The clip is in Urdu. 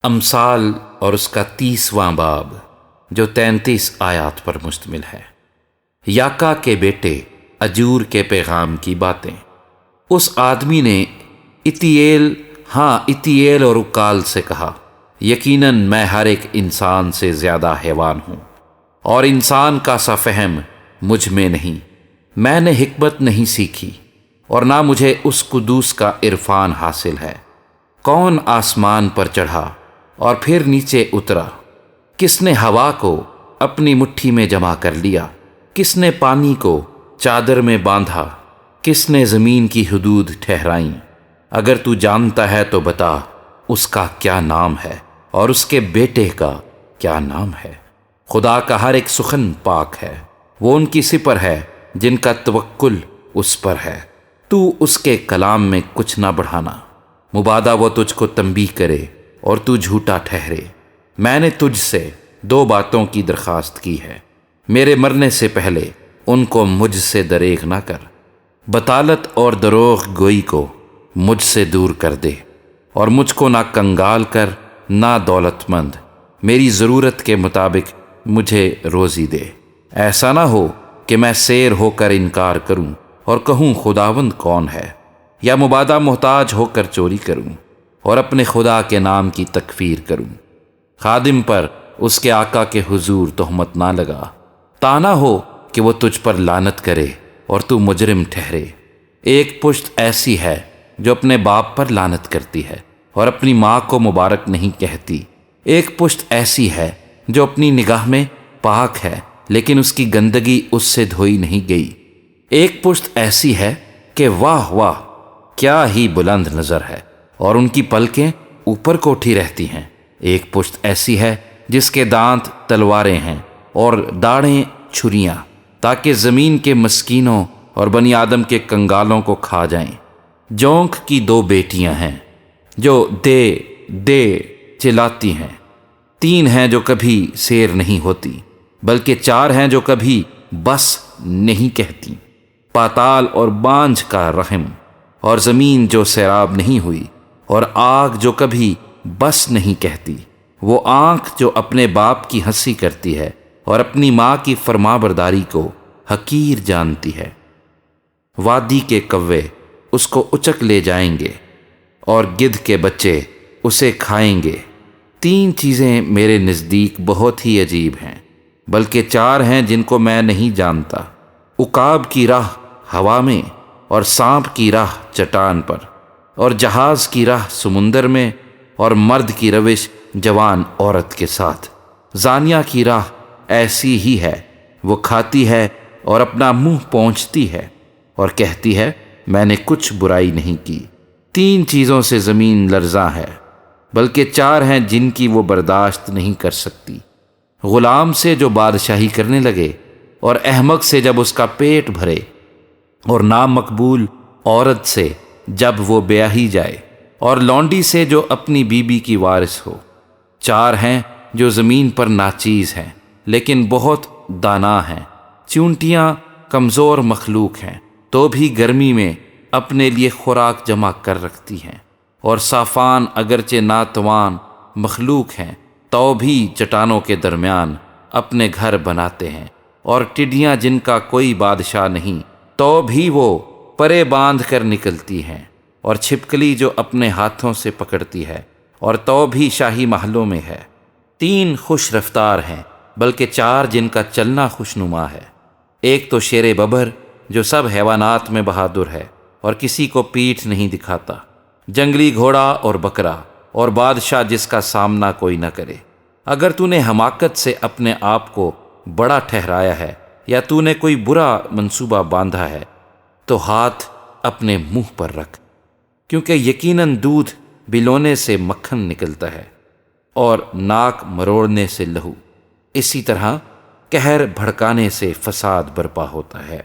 امثال اور اس کا 30واں باب جو 33 آیات پر مشتمل ہے۔ یاکا کے بیٹے اجور کے پیغام کی باتیں۔ اس آدمی نے اتییل اور اکال سے کہا، یقیناً میں ہر ایک انسان سے زیادہ حیوان ہوں، اور انسان کا سا فہم مجھ میں نہیں۔ میں نے حکمت نہیں سیکھی، اور نہ مجھے اس قدوس کا عرفان حاصل ہے۔ کون آسمان پر چڑھا اور پھر نیچے اترا؟ کس نے ہوا کو اپنی مٹھی میں جمع کر لیا؟ کس نے پانی کو چادر میں باندھا؟ کس نے زمین کی حدود ٹھہرائیں؟ اگر تو جانتا ہے تو بتا، اس کا کیا نام ہے اور اس کے بیٹے کا کیا نام ہے؟ خدا کا ہر ایک سخن پاک ہے، وہ ان کی سپر ہے جن کا توکل اس پر ہے۔ تو اس کے کلام میں کچھ نہ بڑھانا، مبادا وہ تجھ کو تنبیہ کرے اور تو جھوٹا ٹھہرے۔ میں نے تجھ سے 2 باتوں کی درخواست کی ہے، میرے مرنے سے پہلے ان کو مجھ سے دریغ نہ کر۔ بطالت اور دروغ گوئی کو مجھ سے دور کر دے، اور مجھ کو نہ کنگال کر نہ دولت مند۔ میری ضرورت کے مطابق مجھے روزی دے، ایسا نہ ہو کہ میں سیر ہو کر انکار کروں اور کہوں خداوند کون ہے، یا مبادا محتاج ہو کر چوری کروں اور اپنے خدا کے نام کی تکفیر کروں۔ خادم پر اس کے آقا کے حضور تہمت نہ لگا، تانا ہو کہ وہ تجھ پر لعنت کرے اور تو مجرم ٹھہرے۔ ایک پشت ایسی ہے جو اپنے باپ پر لعنت کرتی ہے اور اپنی ماں کو مبارک نہیں کہتی۔ ایک پشت ایسی ہے جو اپنی نگاہ میں پاک ہے لیکن اس کی گندگی اس سے دھوئی نہیں گئی۔ ایک پشت ایسی ہے کہ واہ واہ کیا ہی بلند نظر ہے، اور ان کی پلکیں اوپر کو اٹھی رہتی ہیں۔ ایک پشت ایسی ہے جس کے دانت تلواریں ہیں اور داڑھیں چھریاں، تاکہ زمین کے مسکینوں اور بنی آدم کے کنگالوں کو کھا جائیں۔ جونک کی 2 بیٹیاں ہیں جو دے دے چلاتی ہیں۔ 3 ہیں جو کبھی سیر نہیں ہوتی، بلکہ 4 ہیں جو کبھی بس نہیں کہتی۔ پاتال اور بانجھ کا رحم، اور زمین جو سیراب نہیں ہوئی، اور آگ جو کبھی بس نہیں کہتی۔ وہ آنکھ جو اپنے باپ کی ہنسی کرتی ہے اور اپنی ماں کی فرما برداری کو حقیر جانتی ہے۔ وادی کے کوے اس کو اچک لے جائیں گے، اور گدھ کے بچے اسے کھائیں گے۔ 3 چیزیں میرے نزدیک بہت ہی عجیب ہیں، بلکہ 4 ہیں جن کو میں نہیں جانتا۔ عقاب کی راہ ہوا میں، اور سانپ کی راہ چٹان پر، اور جہاز کی راہ سمندر میں، اور مرد کی روش جوان عورت کے ساتھ۔ زانیہ کی راہ ایسی ہی ہے، وہ کھاتی ہے اور اپنا منہ پونچھتی ہے اور کہتی ہے میں نے کچھ برائی نہیں کی۔ 3 چیزوں سے زمین لرزاں ہے، بلکہ 4 ہیں جن کی وہ برداشت نہیں کر سکتی۔ غلام سے جو بادشاہی کرنے لگے، اور احمق سے جب اس کا پیٹ بھرے، اور نامقبول عورت سے جب وہ بیاہی جائے، اور لونڈی سے جو اپنی بیوی کی وارث ہو۔ 4 ہیں جو زمین پر ناچیز ہیں لیکن بہت دانا ہیں۔ چونٹیاں کمزور مخلوق ہیں تو بھی گرمی میں اپنے لیے خوراک جمع کر رکھتی ہیں، اور صافان اگرچہ ناتوان مخلوق ہیں تو بھی چٹانوں کے درمیان اپنے گھر بناتے ہیں، اور ٹڈیاں جن کا کوئی بادشاہ نہیں تو بھی وہ پرے باندھ کر نکلتی ہیں، اور چھپکلی جو اپنے ہاتھوں سے پکڑتی ہے اور تو بھی شاہی محلوں میں ہے۔ 3 خوش رفتار ہیں، بلکہ 4 جن کا چلنا خوشنما ہے۔ ایک تو شیر ببر جو سب حیوانات میں بہادر ہے اور کسی کو پیٹھ نہیں دکھاتا، جنگلی گھوڑا اور بکرا، اور بادشاہ جس کا سامنا کوئی نہ کرے۔ اگر تو نے حماقت سے اپنے آپ کو بڑا ٹھہرایا ہے، یا تو نے کوئی برا منصوبہ باندھا ہے، تو ہاتھ اپنے منہ پر رکھ، کیونکہ یقیناً دودھ بلونے سے مکھن نکلتا ہے، اور ناک مروڑنے سے لہو۔ اسی طرح قہر بھڑکانے سے فساد برپا ہوتا ہے۔